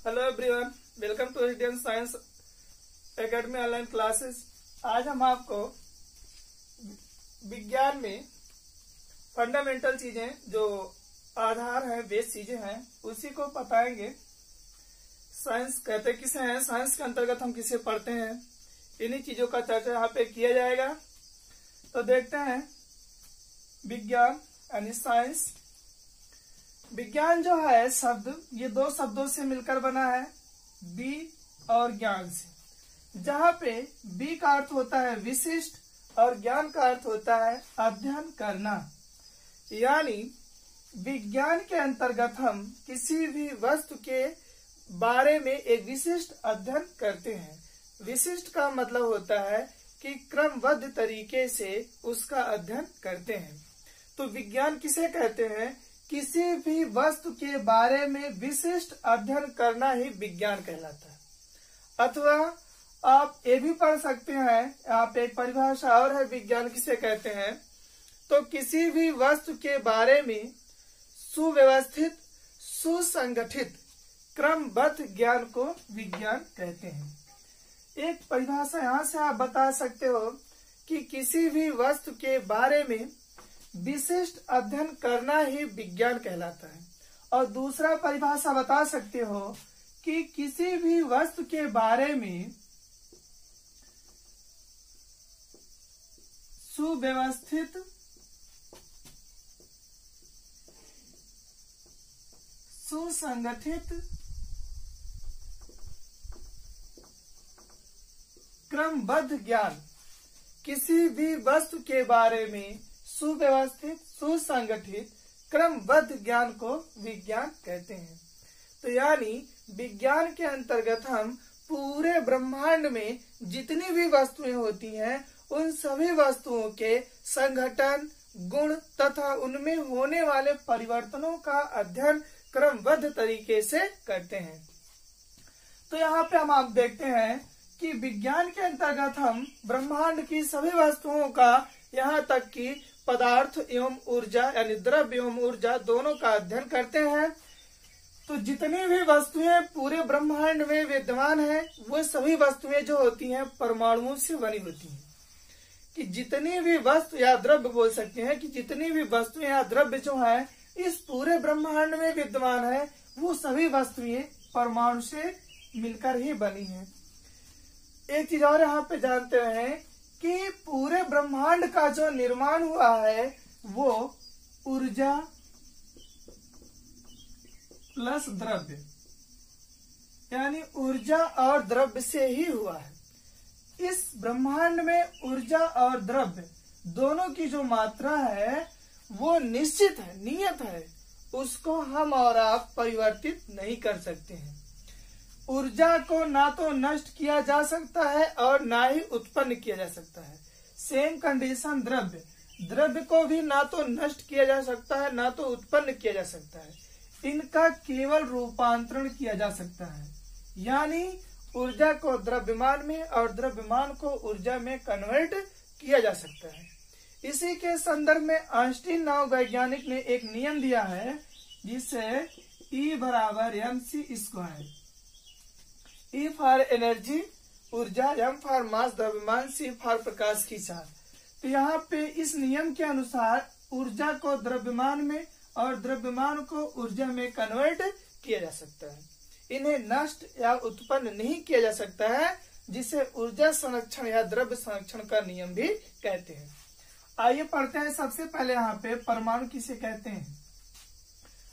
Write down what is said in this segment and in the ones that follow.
Hello everyone, welcome to Indian Science Academy online classes. आज हम आपको विज्ञान में फंडामेंटल चीजें जो आधार है, बेस चीजें हैं, उसी को बताएंगे। साइंस कहते किसे हैं, साइंस के अंतर्गत हम किसे पढ़ते हैं, इन्हीं चीजों का चर्चा यहाँ पे किया जाएगा। तो देखते हैं विज्ञान यानी साइंस। विज्ञान जो है शब्द, ये दो शब्दों से मिलकर बना है, बी और ज्ञान से, जहाँ पे बी का अर्थ होता है विशिष्ट और ज्ञान का अर्थ होता है अध्ययन करना। यानी विज्ञान के अंतर्गत हम किसी भी वस्तु के बारे में एक विशिष्ट अध्ययन करते हैं। विशिष्ट का मतलब होता है कि क्रमबद्ध तरीके से उसका अध्ययन करते हैं। तो विज्ञान किसे कहते हैं? किसी भी वस्तु के बारे में विशिष्ट अध्ययन करना ही विज्ञान कहलाता है। अथवा आप ये भी पढ़ सकते हैं, आप एक परिभाषा और है विज्ञान किसे कहते हैं, तो किसी भी वस्तु के बारे में सुव्यवस्थित, सुसंगठित, क्रमबद्ध ज्ञान को विज्ञान कहते हैं। एक परिभाषा यहाँ से आप बता सकते हो कि किसी भी वस्तु के बारे में विशिष्ट अध्ययन करना ही विज्ञान कहलाता है। और दूसरा परिभाषा बता सकते हो कि किसी भी वस्तु के बारे में सुव्यवस्थित, सुसंगठित, क्रमबद्ध ज्ञान, किसी भी वस्तु के बारे में सुव्यवस्थित, सुसंगठित, क्रमबद्ध ज्ञान को विज्ञान कहते हैं। तो यानी विज्ञान के अंतर्गत हम पूरे ब्रह्मांड में जितनी भी वस्तुएं होती हैं, उन सभी वस्तुओं के संगठन, गुण तथा उनमें होने वाले परिवर्तनों का अध्ययन क्रमबद्ध तरीके से करते हैं। तो यहाँ पे हम आप देखते हैं कि विज्ञान के अंतर्गत हम ब्रह्मांड की सभी वस्तुओं का, यहाँ तक कि पदार्थ एवं ऊर्जा यानी द्रव्य एवं ऊर्जा दोनों का अध्ययन करते हैं। तो जितनी भी वस्तुएं पूरे ब्रह्मांड में विद्यमान है, वो सभी वस्तुएं जो होती हैं परमाणुओं से बनी होती हैं। कि जितनी भी वस्तु या द्रव्य बोल सकते हैं कि जितनी भी वस्तुएं या द्रव्य जो है इस पूरे ब्रह्मांड में विद्यमान है, वो सभी वस्तुएं परमाणु से मिलकर ही बनी है। एक चीज और यहाँ पे जानते हैं कि पूरे ब्रह्मांड का जो निर्माण हुआ है वो ऊर्जा प्लस द्रव्य यानी ऊर्जा और द्रव्य से ही हुआ है। इस ब्रह्मांड में ऊर्जा और द्रव्य दोनों की जो मात्रा है वो निश्चित है, नियत है, उसको हम और आप परिवर्तित नहीं कर सकते हैं। ऊर्जा को ना तो नष्ट किया जा सकता है और ना ही उत्पन्न किया जा सकता है। सेम कंडीशन द्रव्य, द्रव्य को भी ना तो नष्ट किया जा सकता है ना तो उत्पन्न किया जा सकता है। इनका केवल रूपांतरण किया जा सकता है। यानी ऊर्जा को द्रव्यमान में और द्रव्यमान को ऊर्जा में कन्वर्ट किया जा सकता है। इसी के संदर्भ में आइंस्टीन नाम वैज्ञानिक ने एक नियम दिया है, जिससे E बराबर mc square, E for energy ऊर्जा, M फॉर मास द्रव्यमान, C फॉर प्रकाश की चाल। तो यहाँ पे इस नियम के अनुसार ऊर्जा को द्रव्यमान में और द्रव्यमान को ऊर्जा में कन्वर्ट किया जा सकता है। इन्हें नष्ट या उत्पन्न नहीं किया जा सकता है, जिसे ऊर्जा संरक्षण या द्रव्य संरक्षण का नियम भी कहते हैं। आइए पढ़ते हैं। सबसे पहले यहाँ पे परमाणु किसे कहते हैं।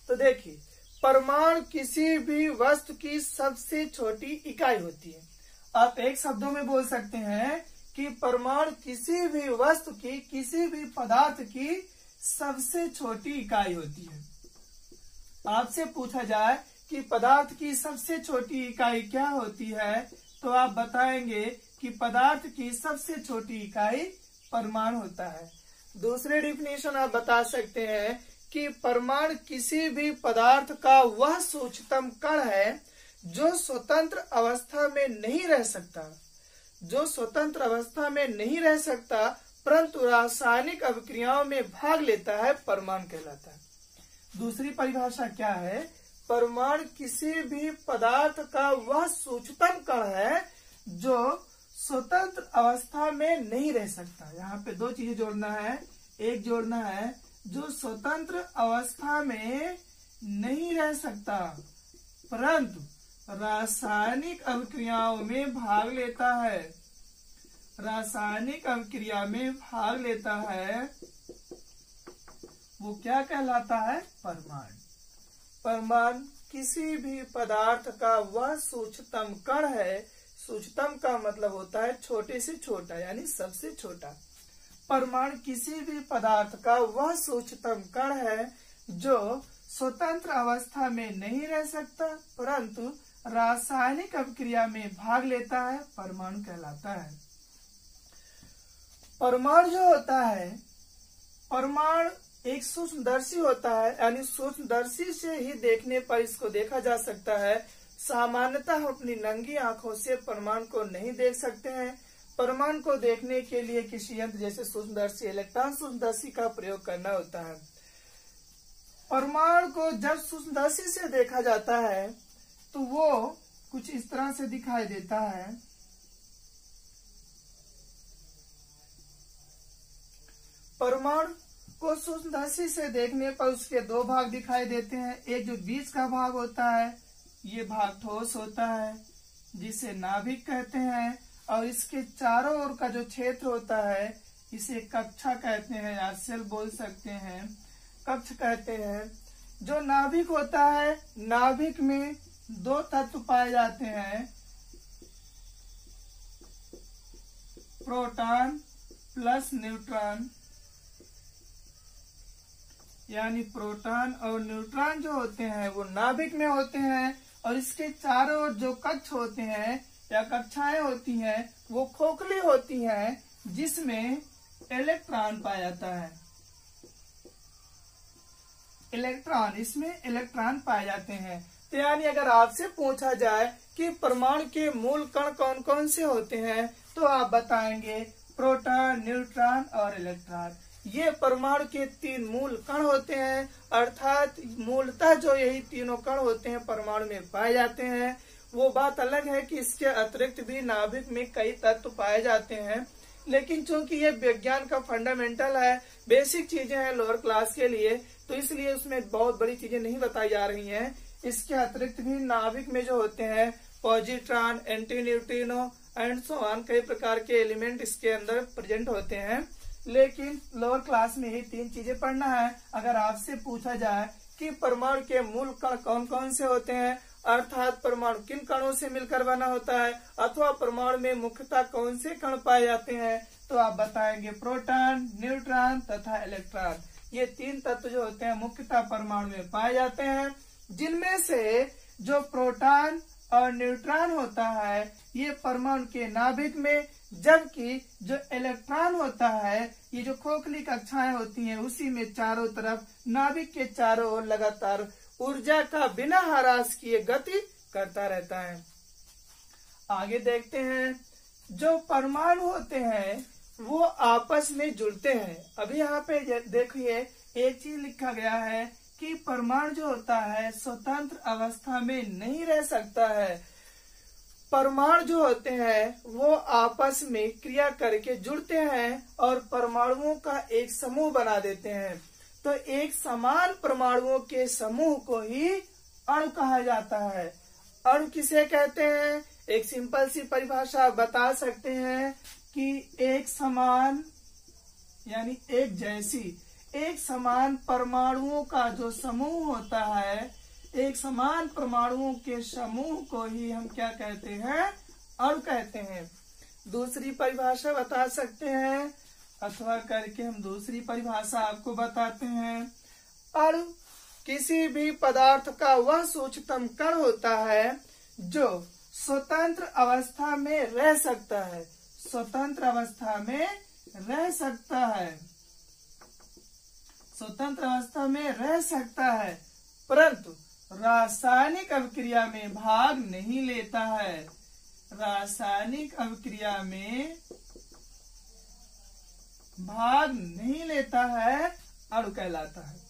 तो देखिए, परमाणु किसी भी वस्तु की सबसे छोटी इकाई होती है। आप एक शब्दों में बोल सकते हैं कि परमाणु किसी भी वस्तु की, किसी भी पदार्थ की सबसे छोटी इकाई होती है। आपसे पूछा जाए कि पदार्थ की सबसे छोटी इकाई क्या होती है, तो आप बताएंगे कि पदार्थ की सबसे छोटी इकाई परमाणु होता है। दूसरे डिफिनेशन आप बता सकते हैं कि परमाणु किसी भी पदार्थ का वह सूक्ष्मतम कण है जो स्वतंत्र अवस्था में नहीं रह सकता, जो स्वतंत्र अवस्था में नहीं रह सकता परंतु रासायनिक अभिक्रियाओं में भाग लेता है, परमाणु कहलाता है। दूसरी परिभाषा क्या है? परमाणु किसी भी पदार्थ का वह सूक्ष्मतम कण है जो स्वतंत्र अवस्था में नहीं रह सकता। यहाँ पे दो चीजें जोड़ना है। एक जोड़ना है जो स्वतंत्र अवस्था में नहीं रह सकता परंतु रासायनिक अभिक्रियाओं में भाग लेता है। रासायनिक अभिक्रिया में भाग लेता है, वो क्या कहलाता है? परमाणु। परमाणु किसी भी पदार्थ का वह सूक्ष्मतम कण है। सूक्ष्मतम का मतलब होता है छोटे से छोटा, यानी सबसे छोटा। परमाणु किसी भी पदार्थ का वह सूक्ष्मतम कण है जो स्वतंत्र अवस्था में नहीं रह सकता परंतु रासायनिक अभिक्रिया में भाग लेता है, परमाणु कहलाता है। परमाणु जो होता है, परमाणु एक सूक्ष्मदर्शी होता है, यानी सूक्ष्मदर्शी से ही देखने पर इसको देखा जा सकता है। सामान्यतः हम अपनी नंगी आंखों से परमाणु को नहीं देख सकते हैं। परमाणु को देखने के लिए किसी यंत्र जैसे सूक्ष्मदर्शी, इलेक्ट्रॉन सूक्ष्मदर्शी का प्रयोग करना होता है। परमाणु को जब सूक्ष्मदर्शी से देखा जाता है तो वो कुछ इस तरह से दिखाई देता है। परमाणु को सूक्ष्मदर्शी से देखने पर उसके दो भाग दिखाई देते हैं। एक जो बीच का भाग होता है, ये भाग ठोस होता है जिसे नाभिक कहते हैं, और इसके चारों ओर का जो क्षेत्र होता है इसे कक्षा कहते हैं या सेल बोल सकते हैं, कक्ष कहते हैं। जो नाभिक होता है, नाभिक में दो तत्व पाए जाते हैं, प्रोटॉन प्लस न्यूट्रॉन, यानी प्रोटॉन और न्यूट्रॉन जो होते हैं वो नाभिक में होते हैं, और इसके चारों ओर जो कक्ष होते हैं या कक्षाएं होती हैं वो खोखली होती हैं जिसमें इलेक्ट्रॉन पाया जाता है। इलेक्ट्रॉन, इसमें इलेक्ट्रॉन पाए जाते हैं। तो यानी अगर आपसे पूछा जाए कि परमाणु के मूल कण कौन कौन से होते हैं तो आप बताएंगे प्रोटॉन, न्यूट्रॉन और इलेक्ट्रॉन। ये परमाणु के तीन मूल कण होते हैं, अर्थात मूलतः जो यही तीनों कण होते हैं परमाणु में पाए जाते हैं। वो बात अलग है कि इसके अतिरिक्त भी नाभिक में कई तत्व पाए जाते हैं, लेकिन चूंकि ये विज्ञान का फंडामेंटल है, बेसिक चीजें हैं लोअर क्लास के लिए, तो इसलिए उसमें बहुत बड़ी चीजें नहीं बताई जा रही हैं। इसके अतिरिक्त भी नाभिक में जो होते हैं positron, anti neutrino and so on, कई प्रकार के एलिमेंट इसके अंदर प्रेजेंट होते हैं। लेकिन लोअर क्लास में ही तीन चीजें पढ़ना है। अगर आपसे पूछा जाए कि परमाणु के मूल कण कौन कौन से होते हैं, अर्थात परमाणु किन कणों से मिलकर बना होता है, अथवा परमाणु में मुख्यतः कौन से कण पाए जाते हैं, तो आप बताएंगे प्रोटॉन, न्यूट्रॉन तथा इलेक्ट्रॉन। ये तीन तत्व जो होते हैं मुख्यतः परमाणु में पाए जाते हैं, जिनमें से जो प्रोटॉन और न्यूट्रॉन होता है ये परमाणु के नाभिक में, जबकि जो इलेक्ट्रॉन होता है ये जो खोखली कक्षाएं होती हैं उसी में चारों तरफ नाभिक के चारों ओर लगातार ऊर्जा का बिना ह्रास किए गति करता रहता है। आगे देखते हैं, जो परमाणु होते हैं वो आपस में जुड़ते हैं। अभी यहाँ पे देखिए एक चीज लिखा गया है कि परमाणु जो होता है स्वतंत्र अवस्था में नहीं रह सकता है। परमाणु जो होते हैं वो आपस में क्रिया करके जुड़ते हैं और परमाणुओं का एक समूह बना देते हैं। तो एक समान परमाणुओं के समूह को ही अणु कहा जाता है। अणु किसे कहते हैं? एक सिंपल सी परिभाषा बता सकते हैं कि एक समान यानी एक जैसी, एक समान परमाणुओं का जो समूह होता है, एक समान परमाणुओं के समूह को ही हम क्या कहते हैं? अणु कहते हैं। दूसरी परिभाषा बता सकते हैं, अथवा करके हम दूसरी परिभाषा आपको बताते हैं। अणु किसी भी पदार्थ का वह सूक्ष्मतम कण होता है जो स्वतंत्र अवस्था में रह सकता है। स्वतंत्र अवस्था में रह सकता है, स्वतंत्र अवस्था में रह सकता है, परंतु रासायनिक अभिक्रिया में भाग नहीं लेता है। रासायनिक अभिक्रिया में भाग नहीं लेता है, अणु कहलाता है।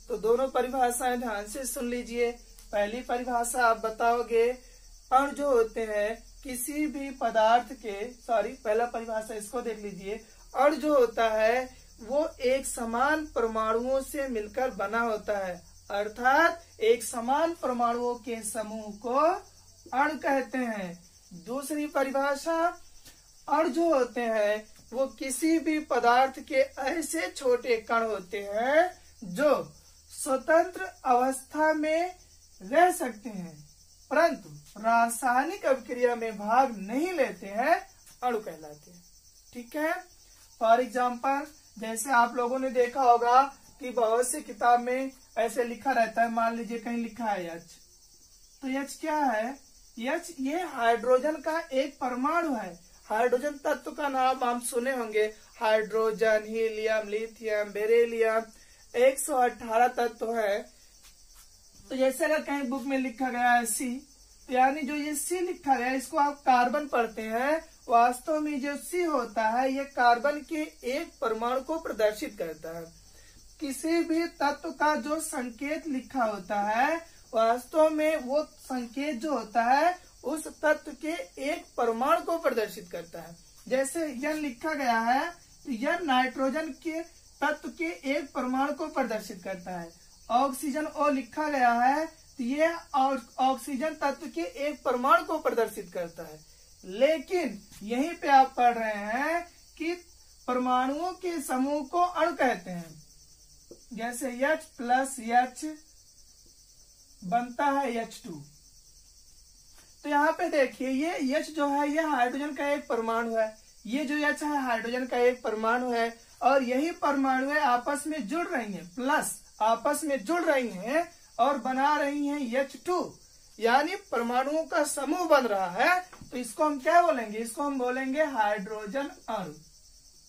तो दोनों परिभाषाएं ध्यान से सुन लीजिए। पहली परिभाषा आप बताओगे, अणु जो होते हैं किसी भी पदार्थ के, पहला परिभाषा इसको देख लीजिए। अणु जो होता है वो एक समान परमाणुओं से मिलकर बना होता है, अर्थात एक समान परमाणुओं के समूह को अणु कहते हैं। दूसरी परिभाषा, अणु जो होते हैं वो किसी भी पदार्थ के ऐसे छोटे कण होते हैं जो स्वतंत्र अवस्था में रह सकते हैं परंतु रासायनिक अभिक्रिया में भाग नहीं लेते हैं, अणु कहलाते हैं। ठीक है। फॉर एग्जाम्पल, जैसे आप लोगों ने देखा होगा कि बहुत सी किताब में ऐसे लिखा रहता है, मान लीजिए कहीं लिखा है H, तो H क्या है? H ये हाइड्रोजन का एक परमाणु है। हाइड्रोजन तत्व का नाम आप सुने होंगे, हाइड्रोजन, हीलियम, लिथियम, बेरिलियम, 118 तत्व है। तो जैसे अगर कहीं बुक में लिखा गया है C, तो यानी जो ये C लिखा गया है इसको आप कार्बन पढ़ते हैं, वास्तव में जो C होता है ये कार्बन के एक परमाणु को प्रदर्शित करता है। किसी भी तत्व का जो संकेत लिखा होता है वास्तव में वो संकेत जो होता है उस तत्व के एक परमाणु को प्रदर्शित करता है। जैसे N लिखा गया है तो N नाइट्रोजन के तत्व के एक परमाणु को प्रदर्शित करता है। ऑक्सीजन O लिखा गया है तो ये ऑक्सीजन तत्व के एक परमाणु को प्रदर्शित करता है। लेकिन यहीं पे आप पढ़ रहे हैं कि परमाणुओं के समूह को अणु कहते हैं। जैसे H प्लस H बनता है H2। तो यहाँ पे देखिए ये H जो है ये हाइड्रोजन का एक परमाणु है, ये जो H है हाइड्रोजन का एक परमाणु है, और यही परमाणु आपस में जुड़ रही हैं, प्लस आपस में जुड़ रही हैं और बना रही हैं H2, यानी परमाणुओं का समूह बन रहा है। तो इसको हम क्या बोलेंगे? इसको हम बोलेंगे हाइड्रोजन अणु।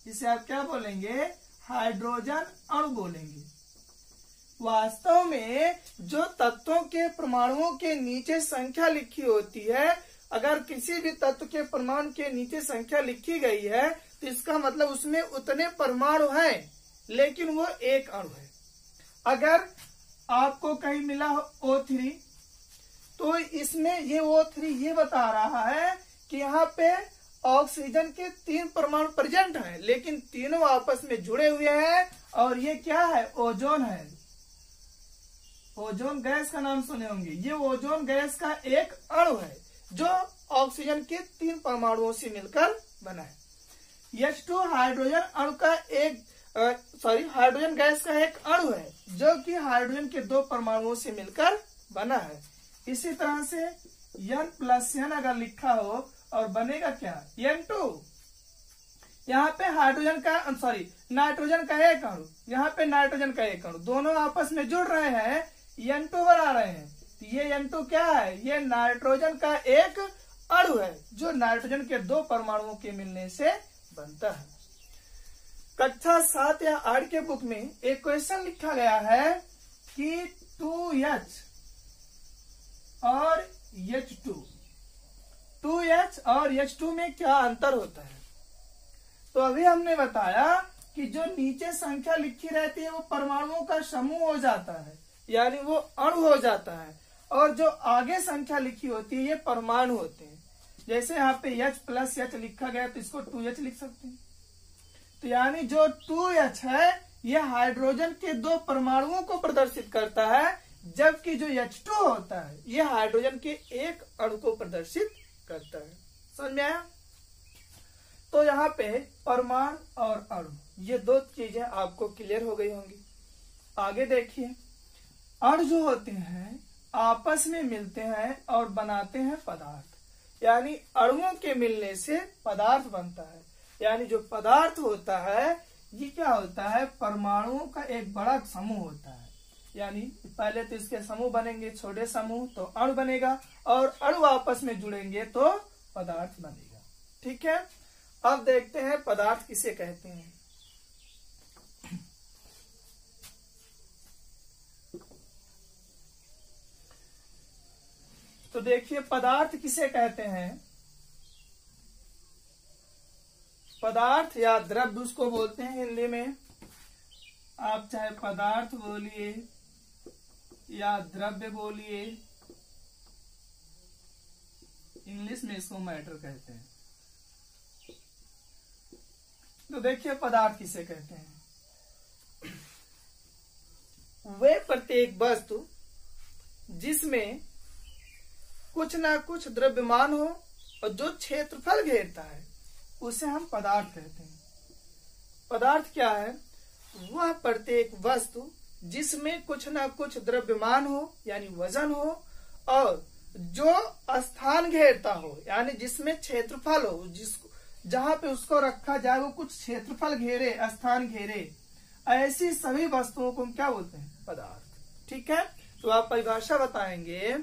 इसे आप क्या बोलेंगे? हाइड्रोजन अणु बोलेंगे। वास्तव में जो तत्वों के परमाणुओं के नीचे संख्या लिखी होती है, अगर किसी भी तत्व के परमाणु के नीचे संख्या लिखी गई है तो इसका मतलब उसमें उतने परमाणु हैं, लेकिन वो एक अणु है। अगर आपको कहीं मिला O3 तो इसमें ये O3 ये बता रहा है कि यहाँ पे ऑक्सीजन के 3 परमाणु प्रेजेंट हैं, लेकिन तीनों आपस में जुड़े हुए हैं, और ये क्या है? ओजोन है। ओजोन गैस का नाम सुने होंगे। ये ओजोन गैस का एक अणु है जो ऑक्सीजन के 3 परमाणुओं से मिलकर बना है। H2 हाइड्रोजन अणु का हाइड्रोजन गैस का एक अणु है जो कि हाइड्रोजन के 2 परमाणुओं से मिलकर बना है। इसी तरह से N प्लस N अगर लिखा हो और बनेगा क्या? N2। यहाँ पे हाइड्रोजन का नाइट्रोजन का एक अणु, यहाँ पे नाइट्रोजन का एक अणु, दोनों आपस में जुड़ रहे हैं, N2 बना रहे हैं। तो ये N2 क्या है? ये नाइट्रोजन का एक अणु है जो नाइट्रोजन के 2 परमाणुओं के मिलने से बनता है। कक्षा 7 या 8 के बुक में एक क्वेश्चन लिखा गया है कि 2H और H2, 2H और H2 में क्या अंतर होता है? तो अभी हमने बताया कि जो नीचे संख्या लिखी रहती है वो परमाणुओं का समूह हो जाता है, यानी वो अणु हो जाता है, और जो आगे संख्या लिखी होती है ये परमाणु होते हैं। जैसे यहाँ पे H प्लस H लिखा गया तो इसको 2H लिख सकते हैं। तो यानी जो 2H है ये हाइड्रोजन के 2 परमाणुओं को प्रदर्शित करता है, जबकि जो H2 होता है ये हाइड्रोजन के एक अणु को प्रदर्शित करता है। समझ में आया? तो यहाँ पे परमाणु और अणु ये 2 चीजें आपको क्लियर हो गई होंगी। आगे देखिए, अणु जो होते हैं आपस में मिलते हैं और बनाते हैं पदार्थ, यानी अणुओं के मिलने से पदार्थ बनता है। यानी जो पदार्थ होता है ये क्या होता है? परमाणुओं का एक बड़ा समूह होता है। यानी पहले तो इसके समूह बनेंगे, छोटे समूह, तो अणु बनेगा, और अणु आपस में जुड़ेंगे तो पदार्थ बनेगा। ठीक है। अब देखते हैं पदार्थ किसे कहते हैं। तो देखिए पदार्थ किसे कहते हैं? पदार्थ या द्रव्य उसको बोलते हैं हिंदी में। आप चाहे पदार्थ बोलिए या द्रव्य बोलिए, इंग्लिश में इसको मैटर कहते हैं। तो देखिए पदार्थ किसे कहते हैं। वे प्रत्येक वस्तु जिसमें कुछ ना कुछ द्रव्यमान हो और जो क्षेत्रफल घेरता है उसे हम पदार्थ कहते हैं। पदार्थ क्या है? वह प्रत्येक वस्तु जिसमें कुछ ना कुछ द्रव्यमान हो यानी वजन हो और जो स्थान घेरता हो यानी जिसमें क्षेत्रफल हो, जिसको जहां पे उसको रखा जाए वो कुछ क्षेत्रफल घेरे, स्थान घेरे, ऐसी सभी वस्तुओं को हम क्या बोलते हैं? पदार्थ। ठीक है, तो आप परिभाषा बताएंगे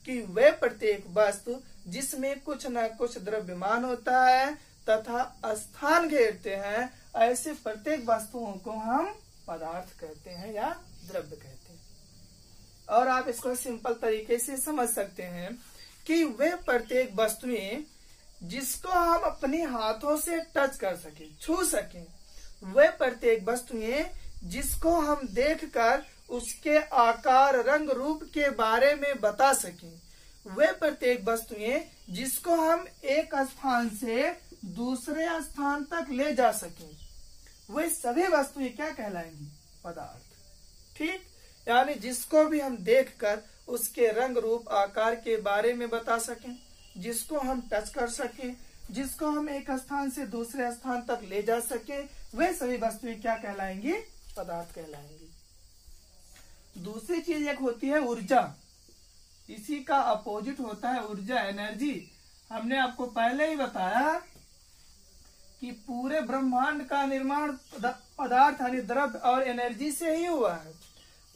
कि वे प्रत्येक वस्तु जिसमें कुछ न कुछ द्रव्यमान होता है तथा स्थान घेरते हैं, ऐसे प्रत्येक वस्तुओं को हम पदार्थ कहते हैं या द्रव्य कहते हैं। और आप इसको सिंपल तरीके से समझ सकते हैं कि वे प्रत्येक वस्तुएं जिसको हम अपने हाथों से टच कर सके, छू सके, वे प्रत्येक वस्तुएं जिसको हम देखकर उसके आकार, रंग, रूप के बारे में बता सकें, वे प्रत्येक वस्तुएं जिसको हम एक स्थान से दूसरे स्थान तक ले जा सकें, वे सभी वस्तुएं क्या कहलाएंगी? पदार्थ। ठीक, यानी जिसको भी हम देखकर उसके रंग, रूप, आकार के बारे में बता सकें, जिसको हम टच कर सकें, जिसको हम एक स्थान से दूसरे स्थान तक ले जा सकें, वे सभी वस्तुएं क्या कहलाएंगी? पदार्थ कहलाएंगी। दूसरी चीज एक होती है ऊर्जा। इसी का अपोजिट होता है ऊर्जा, एनर्जी। हमने आपको पहले ही बताया कि पूरे ब्रह्मांड का निर्माण पदार्थ यानी द्रव्य और एनर्जी से ही हुआ है।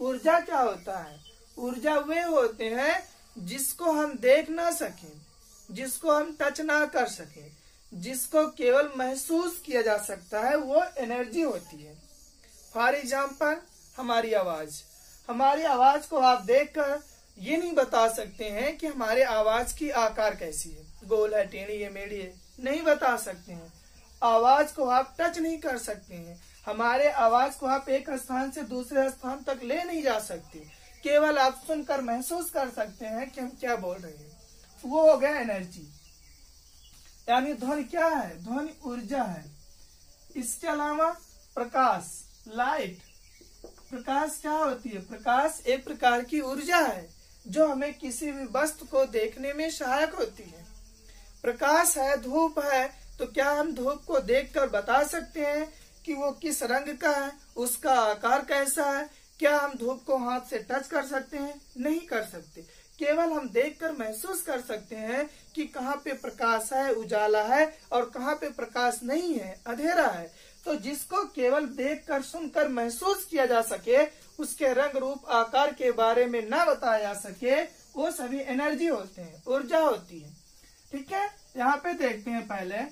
ऊर्जा क्या होता है? ऊर्जा वे होते हैं जिसको हम देख ना सकें, जिसको हम टच ना कर सकें, जिसको केवल महसूस किया जा सकता है, वो एनर्जी होती है। फॉर एग्जाम्पल हमारी आवाज। हमारी आवाज को आप देखकर ये नहीं बता सकते हैं कि हमारे आवाज की आकार कैसी है, गोल है, टेढ़ी है, मेढ़ी है, नहीं बता सकते हैं। आवाज को आप टच नहीं कर सकते हैं। हमारे आवाज को आप एक स्थान से दूसरे स्थान तक ले नहीं जा सकते, केवल आप सुनकर महसूस कर सकते हैं कि हम क्या बोल रहे हैं। वो हो गया एनर्जी। यानी ध्वनि क्या है? ध्वनि ऊर्जा है। इसके अलावा प्रकाश, लाइट। प्रकाश क्या होती है? प्रकाश एक प्रकार की ऊर्जा है जो हमें किसी भी वस्तु को देखने में सहायक होती है। प्रकाश है, धूप है, तो क्या हम धूप को देखकर बता सकते हैं कि वो किस रंग का है, उसका आकार कैसा है? क्या हम धूप को हाथ से टच कर सकते हैं? नहीं कर सकते। केवल हम देखकर महसूस कर सकते हैं कि कहाँ पे प्रकाश है, उजाला है, और कहाँ पे प्रकाश नहीं है, अंधेरा है। तो जिसको केवल देखकर, सुनकर महसूस किया जा सके, उसके रंग, रूप, आकार के बारे में ना बताया जा सके, वो सभी एनर्जी होते हैं, ऊर्जा होती है। ठीक है, यहाँ पे देखते हैं पहले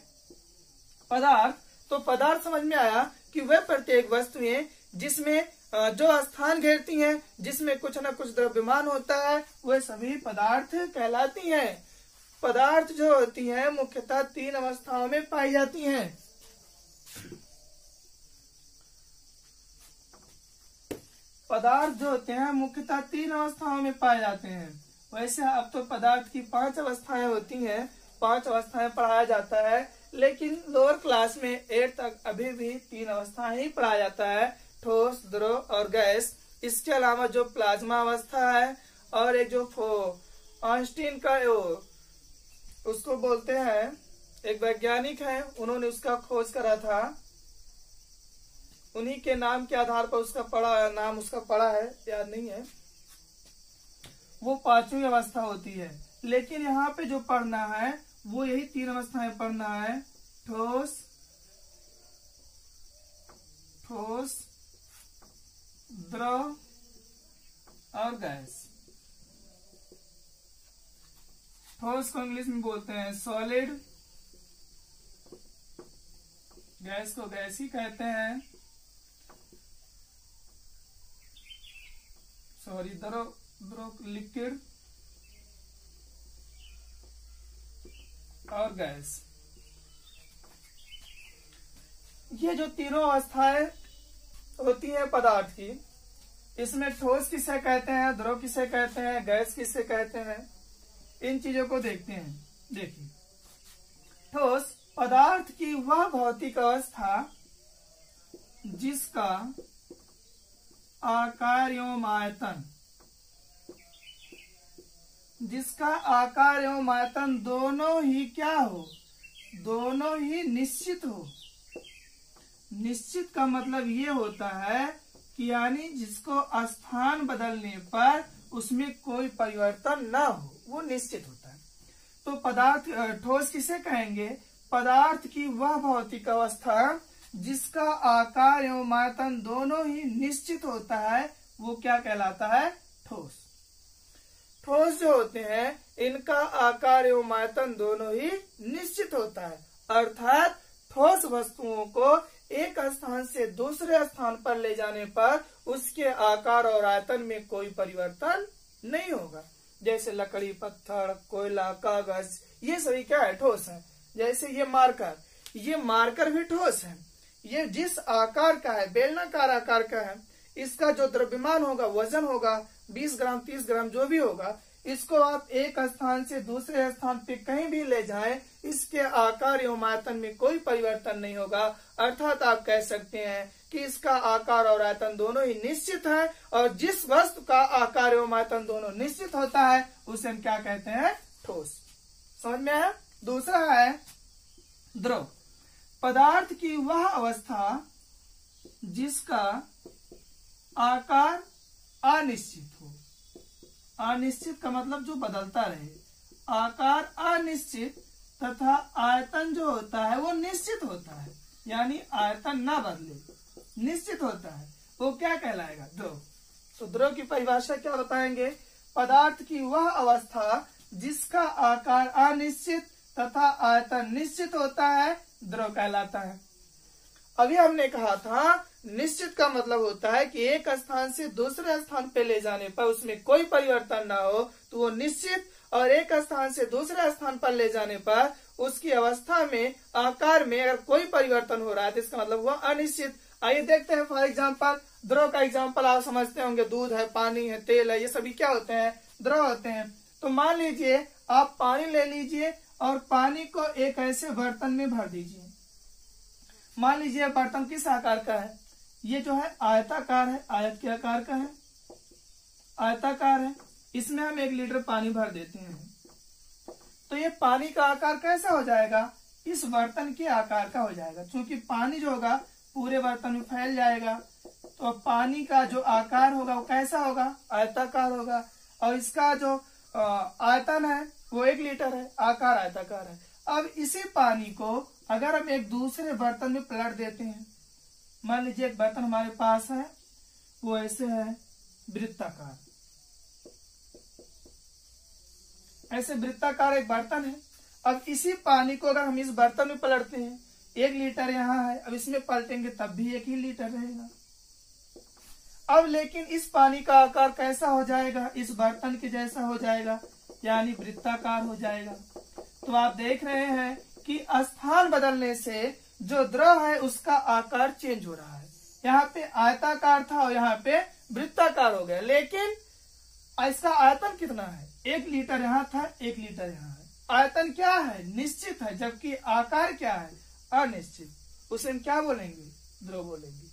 पदार्थ। तो पदार्थ समझ में आया कि वह प्रत्येक वस्तुएं जिसमें जो स्थान घेरती हैं, जिसमें कुछ न कुछ द्रव्यमान होता है, वे सभी पदार्थ कहलाती हैं। पदार्थ जो होती हैं मुख्यतः 3 अवस्थाओं में पाई जाती हैं। पदार्थ जो होते हैं मुख्यतः 3 अवस्थाओं में पाए जाते हैं। वैसे अब तो पदार्थ की 5 अवस्थाएं होती हैं, 5 अवस्थाएं पढ़ाया जाता है, लेकिन लोअर क्लास में 8 तक अभी भी 3 अवस्थाएं ही पढ़ाया जाता है, ठोस, द्रव और गैस। इसके अलावा जो प्लाज्मा अवस्था है और एक जो आइंस्टीन का उसको बोलते हैं, एक वैज्ञानिक है, उन्होंने उसका खोज करा था, उन्हीं के नाम के आधार पर उसका पढ़ा है, याद नहीं है, वो 5वीं अवस्था होती है। लेकिन यहाँ पे जो पढ़ना है वो यही 3 अवस्थाएं पढ़ना है, ठोस, द्रव और गैस। ठोस को इंग्लिश में बोलते हैं सॉलिड, गैस को गैस ही कहते हैं, द्रव लिक्विड और गैस। ये जो तीनों अवस्थाएं होती हैं पदार्थ की, इसमें ठोस किसे कहते हैं, द्रव किसे कहते हैं, गैस किसे कहते हैं, इन चीजों को देखते हैं। देखिए, ठोस पदार्थ की वह भौतिक अवस्था जिसका आकार एवं आयतन दोनों ही क्या हो, दोनों ही निश्चित हो। निश्चित का मतलब ये होता है कि यानी जिसको स्थान बदलने पर उसमें कोई परिवर्तन न हो, वो निश्चित होता है। तो पदार्थ ठोस किसे कहेंगे? पदार्थ की वह भौतिक अवस्था जिसका आकार एवं आयतन दोनों ही निश्चित होता है, वो क्या कहलाता है? ठोस। ठोस जो होते हैं इनका आकार एवं आयतन दोनों ही निश्चित होता है, अर्थात ठोस वस्तुओं को एक स्थान से दूसरे स्थान पर ले जाने पर उसके आकार और आयतन में कोई परिवर्तन नहीं होगा। जैसे लकड़ी, पत्थर, कोयला, कागज, ये सभी क्या है? ठोस है। जैसे ये मार्कर भी ठोस है। ये जिस आकार का है, बेलनाकार आकार का है, इसका जो द्रव्यमान होगा, वजन होगा 20 ग्राम 30 ग्राम जो भी होगा, इसको आप एक स्थान से दूसरे स्थान पे कहीं भी ले जाएं, इसके आकार एवं आयतन में कोई परिवर्तन नहीं होगा। अर्थात आप कह सकते हैं कि इसका आकार और आयतन दोनों ही निश्चित है, और जिस वस्तु का आकार एवं आयतन दोनों निश्चित होता है उसे हम क्या कहते हैं? ठोस। समझ में आया? दूसरा है द्रव। पदार्थ की वह अवस्था जिसका आकार अनिश्चित हो। अनिश्चित का मतलब जो बदलता रहे। आकार अनिश्चित तथा आयतन जो होता है वो निश्चित होता है, यानी आयतन ना बदले, निश्चित होता है, वो क्या कहलाएगा? द्रव। तो द्रव की परिभाषा क्या बताएंगे? पदार्थ की वह अवस्था जिसका आकार अनिश्चित तथा आयतन निश्चित होता है, द्रव कहलाता है। अभी हमने कहा था निश्चित का मतलब होता है कि एक स्थान से दूसरे स्थान पे ले जाने पर उसमें कोई परिवर्तन ना हो तो वो निश्चित, और एक स्थान से दूसरे स्थान पर ले जाने पर उसकी अवस्था में, आकार में अगर कोई परिवर्तन हो रहा है तो इसका मतलब हुआ अनिश्चित। आइए देखते हैं फॉर एग्जाम्पल, द्रव का एग्जाम्पल आप समझते होंगे, दूध है, पानी है, तेल है, ये सभी क्या होते हैं? द्रव होते हैं। तो मान लीजिए आप पानी ले लीजिए और पानी को एक ऐसे बर्तन में भर दीजिए। मान लीजिए बर्तन किस आकार का है? ये जो है आयताकार है, आयत के आकार का है, आयताकार है। इसमें हम 1 लीटर पानी भर देते हैं, तो ये पानी का आकार कैसा हो जाएगा? इस बर्तन के आकार का हो जाएगा, क्योंकि पानी जो होगा पूरे बर्तन में फैल जाएगा। तो पानी का जो आकार होगा वो कैसा होगा? आयताकार होगा। और इसका जो आयतन है वो 1 लीटर है, आकार आयताकार है। अब इसी पानी को अगर हम एक दूसरे बर्तन में पलट देते हैं, मान लीजिए एक बर्तन हमारे पास है, वो ऐसे है वृत्ताकार, ऐसे वृत्ताकार एक बर्तन है। अब इसी पानी को अगर हम इस बर्तन में पलटते हैं, 1 लीटर यहाँ है, अब इसमें पलटेंगे तब भी 1 ही लीटर रहेगा। अब लेकिन इस पानी का आकार कैसा हो जाएगा? इस बर्तन के जैसा हो जाएगा, यानी वृत्ताकार हो जाएगा। तो आप देख रहे हैं कि स्थान बदलने से जो द्रव है उसका आकार चेंज हो रहा है। यहाँ पे आयताकार था और यहाँ पे वृत्ताकार हो गया, लेकिन इसका आयतन कितना है? 1 लीटर यहाँ था, 1 लीटर यहाँ है। आयतन क्या है? निश्चित है, जबकि आकार क्या है? अनिश्चित। उसे हम क्या बोलेंगे? द्रव बोलेंगे।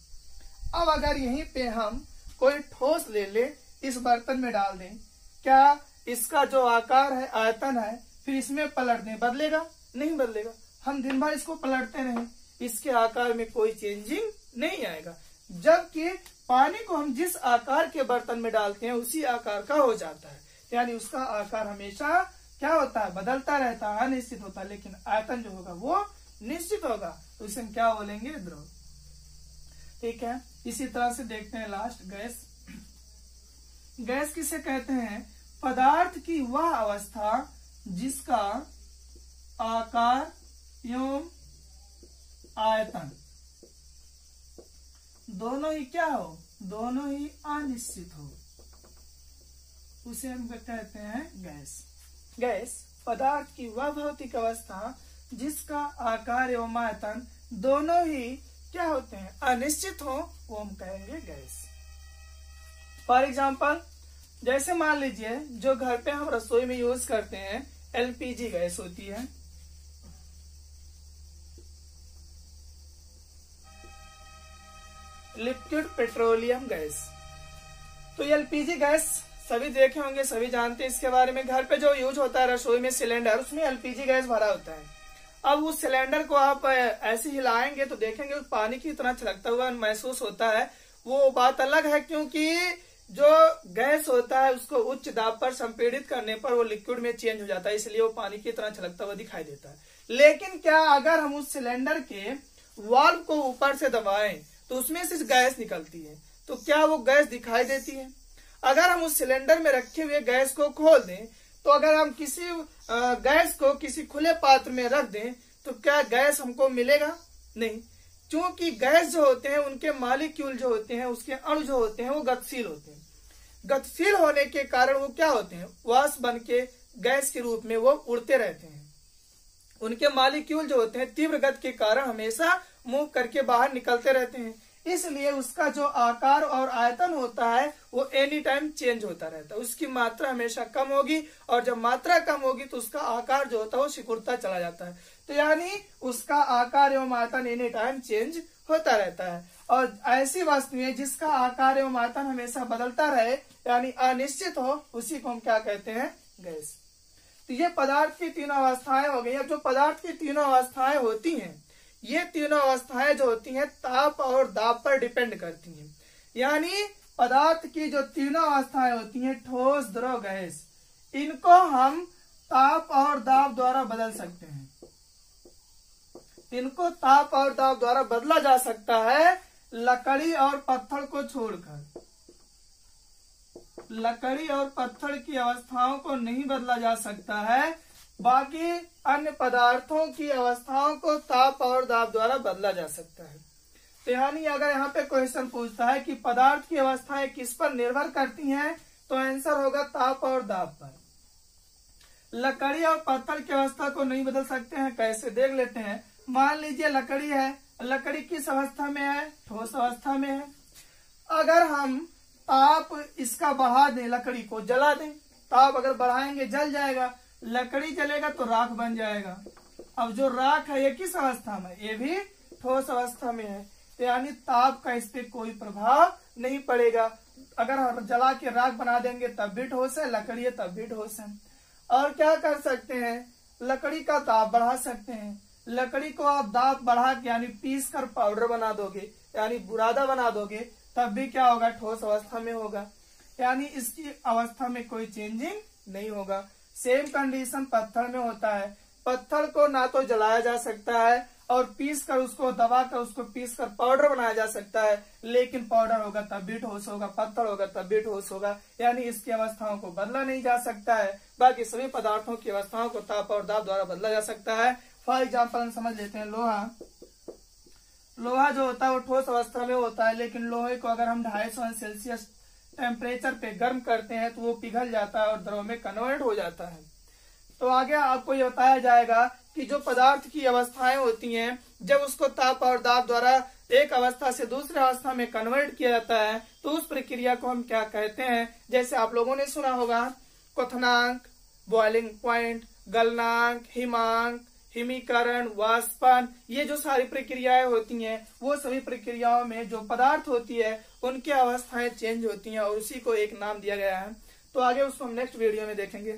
अब अगर यहीं पे हम कोई ठोस ले ले, इस बर्तन में डाल दें, क्या इसका जो आकार है, आयतन है, फिर इसमें पलट दें, बदलेगा? नहीं बदलेगा। हम दिन भर इसको पलटते रहें, इसके आकार में कोई चेंजिंग नहीं आएगा। जबकि पानी को हम जिस आकार के बर्तन में डालते हैं उसी आकार का हो जाता है, यानी उसका आकार हमेशा क्या होता है? बदलता रहता है, अनिश्चित होता है, लेकिन आयतन जो होगा वो निश्चित होगा। तो इसे हम क्या बोलेंगे? द्रव। ठीक है। इसी तरह से देखते हैं लास्ट, गैस। गैस किसे कहते हैं? पदार्थ की वह अवस्था जिसका आकार एवं आयतन दोनों ही क्या हो? दोनों ही अनिश्चित हो, उसे हम कहते हैं गैस। गैस पदार्थ की वह भौतिक अवस्था जिसका आकार एवं आयतन दोनों ही क्या होते हैं? अनिश्चित हो, वो हम कहेंगे गैस। फॉर एग्जाम्पल, जैसे मान लीजिए जो घर पे हम रसोई में यूज करते हैं, एलपीजी गैस होती है। Liquid petroleum gas. तो एलपीजी गैस सभी देखे होंगे, सभी जानते हैं इसके बारे में। घर पे जो यूज होता है रसोई में सिलेंडर, उसमें एलपीजी गैस भरा होता है। अब उस सिलेंडर को आप ऐसे हिलाएंगे तो देखेंगे पानी की तरह छलकता हुआ महसूस होता है। वो बात अलग है, क्योंकि जो गैस होता है उसको उच्च दाब पर संपीड़ित करने पर वो लिक्विड में चेंज हो जाता है, इसलिए वो पानी की तरह छलकता हुआ दिखाई देता है। लेकिन क्या अगर हम उस सिलेंडर के वाल्व को ऊपर से दबाएं तो उसमें से गैस निकलती है, तो क्या वो गैस दिखाई देती है? अगर हम उस सिलेंडर में रखे हुए गैस को खोल दें, तो अगर हम किसी गैस को किसी खुले पात्र में रख दें तो क्या गैस हमको मिलेगा? नहीं, क्योंकि गैस जो होते हैं उनके मॉलिक्यूल जो होते हैं, उसके अणु जो होते हैं वो गतिशील होते हैं। गतिशील होने के कारण वो क्या होते हैं, वाष्प बन के गैस के रूप में वो उड़ते रहते हैं। उनके मॉलिक्यूल जो होते हैं तीव्र गति के कारण हमेशा मूव करके बाहर निकलते रहते हैं, इसलिए उसका जो आकार और आयतन होता है वो एनी टाइम चेंज होता रहता है। उसकी मात्रा हमेशा कम होगी, और जब मात्रा कम होगी तो उसका आकार जो होता है वो सिकुड़ता चला जाता है। तो यानी उसका आकार एवं आयतन एनी टाइम चेंज होता रहता है। और ऐसी वस्तुएं जिसका आकार एवं आयतन हमेशा बदलता रहे, यानी अनिश्चित हो, उसी को हम क्या कहते हैं, गैस। तो ये पदार्थ की तीनों अवस्थाएं हो गई। अब जो पदार्थ की तीनों अवस्थाएं होती हैं, ये तीनों अवस्थाएं जो होती हैं ताप और दाब पर डिपेंड करती हैं। यानी पदार्थ की जो तीनों अवस्थाएं होती हैं, ठोस, द्रव, गैस, इनको हम ताप और दाब द्वारा बदल सकते हैं। इनको ताप और दाब द्वारा बदला जा सकता है, लकड़ी और पत्थर को छोड़कर। लकड़ी और पत्थर की अवस्थाओं को नहीं बदला जा सकता है, बाकी अन्य पदार्थों की अवस्थाओं को ताप और दाब द्वारा बदला जा सकता है। तो यानी अगर यहाँ पे क्वेश्चन पूछता है कि पदार्थ की अवस्थाएं किस पर निर्भर करती हैं, तो आंसर होगा ताप और दाब पर। लकड़ी और पत्थर की अवस्था को नहीं बदल सकते हैं, कैसे देख लेते हैं। मान लीजिए लकड़ी है, लकड़ी किस अवस्था में है, ठोस अवस्था में है। अगर हम ताप इसका बढ़ा दें, लकड़ी को जला दें, ताप अगर बढ़ाएंगे जल जाएगा, लकड़ी जलेगा तो राख बन जाएगा। अब जो राख है ये किस अवस्था में, ये भी ठोस अवस्था में है, तो यानी ताप का इस पे कोई प्रभाव नहीं पड़ेगा। अगर हम जला के राख बना देंगे तब भी ठोस है, लकड़ी है तब भी ठोस है। और क्या कर सकते हैं, लकड़ी का ताप बढ़ा सकते हैं। लकड़ी को आप दाब बढ़ा के यानी पीस कर पाउडर बना दोगे, यानी बुरादा बना दोगे, तब भी क्या होगा, ठोस अवस्था में होगा। यानी इसकी अवस्था में कोई चेंजिंग नहीं होगा। सेम कंडीशन पत्थर में होता है। पत्थर को ना तो जलाया जा सकता है और पीस कर उसको दबा कर उसको पीस कर पाउडर बनाया जा सकता है, लेकिन पाउडर होगा तब भी ठोस होगा, पत्थर होगा तब भी ठोस होगा। यानी इसकी अवस्थाओं को बदला नहीं जा सकता है। बाकी सभी पदार्थों की अवस्थाओं को ताप और दाब द्वारा बदला जा सकता है। फॉर एग्जाम्पल हम समझ लेते हैं लोहा। लोहा जो होता है वो ठोस अवस्था में होता है, लेकिन लोहे को अगर हम 250 सेल्सियस टेम्परेचर पे गर्म करते हैं तो वो पिघल जाता है और द्रव में कन्वर्ट हो जाता है। तो आगे आपको ये बताया जाएगा कि जो पदार्थ की अवस्थाएं होती हैं, जब उसको ताप और दाब द्वारा एक अवस्था से दूसरी अवस्था में कन्वर्ट किया जाता है तो उस प्रक्रिया को हम क्या कहते हैं। जैसे आप लोगों ने सुना होगा क्वथनांक, बॉइलिंग पॉइंट, गलनांक, हिमांक, हिमीकरण, वाष्पन, ये जो सारी प्रक्रियाएं होती हैं वो सभी प्रक्रियाओं में जो पदार्थ होती है उनकी अवस्थाएं चेंज होती हैं और उसी को एक नाम दिया गया है। तो आगे उसको हम नेक्स्ट वीडियो में देखेंगे।